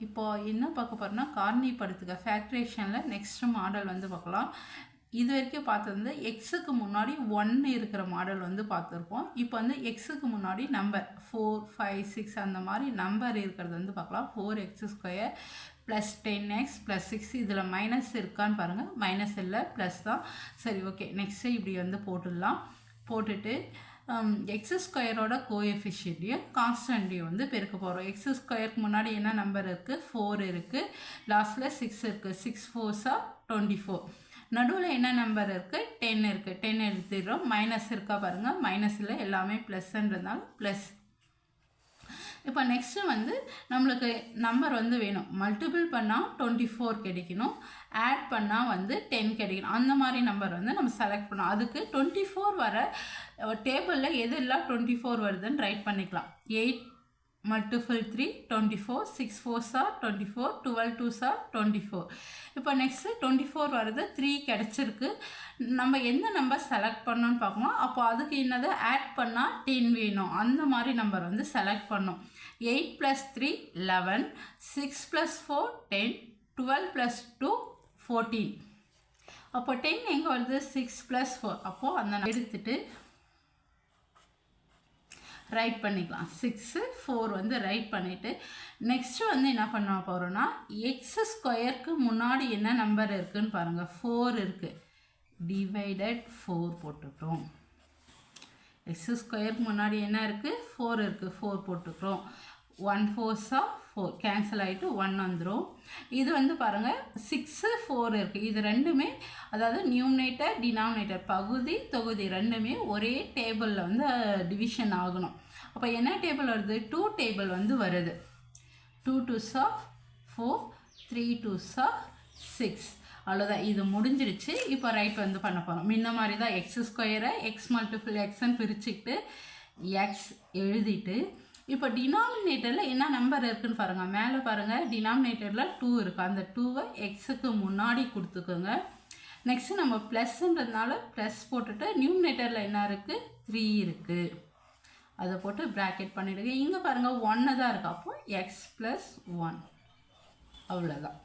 இப்போ என்ன பார்க்க போகிறோம்னா காரணிப்படுத்துக ஃபேக்டரேஷனில் நெக்ஸ்ட் மாடல் வந்து பார்க்கலாம். இது வரைக்கும் பார்த்தது வந்து எக்ஸுக்கு முன்னாடி 1 இருக்கிற மாடல் வந்து பார்த்துருப்போம். இப்போ வந்து எக்ஸுக்கு முன்னாடி நம்பர் 4, 5, 6 அந்த மாதிரி நம்பர் இருக்கிறது வந்து பார்க்கலாம். 4x² + 10x + 6 இதில் மைனஸ் இருக்கான்னு பாருங்கள். மைனஸ் இல்லை, ப்ளஸ் தான். சரி, ஓகே. நெக்ஸ்ட்டு இப்படி வந்து போட்டுடலாம். போட்டுட்டு x² கோஎஃபிஷியன்ட்டையும் கான்ஸ்டன்ட்டையும் வந்து பெருக்க போகிறோம். x²க்கு முன்னாடி என்ன நம்பர் இருக்குது? 4 இருக்குது. லாஸ்ட்டில் 6 இருக்குது. 6 4s are 24. நடுவில் என்ன நம்பர் இருக்குது? 10 இருக்குது. 10 எடுத்துடுறோம். மைனஸ் இருக்கா பாருங்கள். மைனஸ் இல்லை, எல்லாமே ப்ளஸ்ன்றதுனால ப்ளஸ். இப்போ நெக்ஸ்ட்டு வந்து நம்மளுக்கு நம்பர் வந்து வேணும். மல்டிபிள் பண்ணால் 24 கிடைக்கணும், ஆட் பண்ணால் வந்து 10 கிடைக்கணும். அந்த மாதிரி நம்பர் வந்து நம்ம செலக்ட் பண்ணோம். அதுக்கு 24 வர டேபிளில் எதெல்லாம் 24 வருதுன்னு ரைட் பண்ணிக்கலாம். 8 multiple 3 24, 6 4s are 24, 12 2s are 24. இப்போ நெக்ஸ்ட்டு 24 வருது, 3 கிடச்சிருக்கு. நம்ம எந்த நம்பர் செலக்ட் பண்ணோன்னு பார்க்கணும். அப்போ அதுக்கு என்னது ஆட் பண்ணால் 10 வேணும். அந்த மாதிரி நம்பர் வந்து செலக்ட் பண்ணோம். 8 + 3 11, 6 + 4 10, 12 + 2 14. அப்போ 10 எங்கே வருது? 6 + 4. அப்போது அந்த எடுத்துட்டு ரைட் பண்ணிக்கலாம். 6 4 வந்து ரைட் பண்ணிவிட்டு நெக்ஸ்ட்டு வந்து என்ன பண்ண போகிறோன்னா x²க்கு முன்னாடி என்ன நம்பர் இருக்குதுன்னு பாருங்கள். 4 இருக்குது. டிவைடட் 4 போட்டுக்கிறோம். x²க்கு முன்னாடி என்ன இருக்குது? 4 இருக்குது. 4 போட்டுக்கிறோம். 1 4s are 4 கேன்சல் ஆகிட்டு 1 வந்துடும். இது வந்து பாருங்கள் 6 4 இருக்குது. இது ரெண்டுமே அதாவது நியூமினேட்டர் டினாமினேட்டர் பகுதி தொகுதி ரெண்டுமே ஒரே டேபிளில் வந்து டிவிஷன் ஆகணும். அப்போ என்ன டேபிள் வருது? 2 டேபிள் வந்து வருது. 2 2s are 4, 3 2s are 6. அவ்வளோதான், இது முடிஞ்சிருச்சு. இப்போ ரைட் வந்து பண்ண போகிறோம். முன்ன மாதிரி தான் x² x மல்டிபிள் எக்ஸ்ன்னு பிரிச்சுக்கிட்டு எக்ஸ் எழுதிட்டு இப்போ டினாமினேட்டரில் என்ன நம்பர் இருக்குதுன்னு பாருங்கள். மேலே பாருங்கள், டினாமினேட்டரில் 2 இருக்குது. அந்த 2வை எக்ஸுக்கு முன்னாடி கொடுத்துக்கோங்க. நெக்ஸ்ட்டு நம்ம ப்ளஸ்ன்றதுனால ப்ளஸ் போட்டுட்டு நியூமினேட்டரில் என்ன இருக்குது? 3 இருக்குது. அதை போட்டு ப்ராக்கெட் பண்ணிவிடுங்க. இங்கே பாருங்கள் 1 தான் இருக்குது. அப்போது x + 1 அவ்வளோதான்.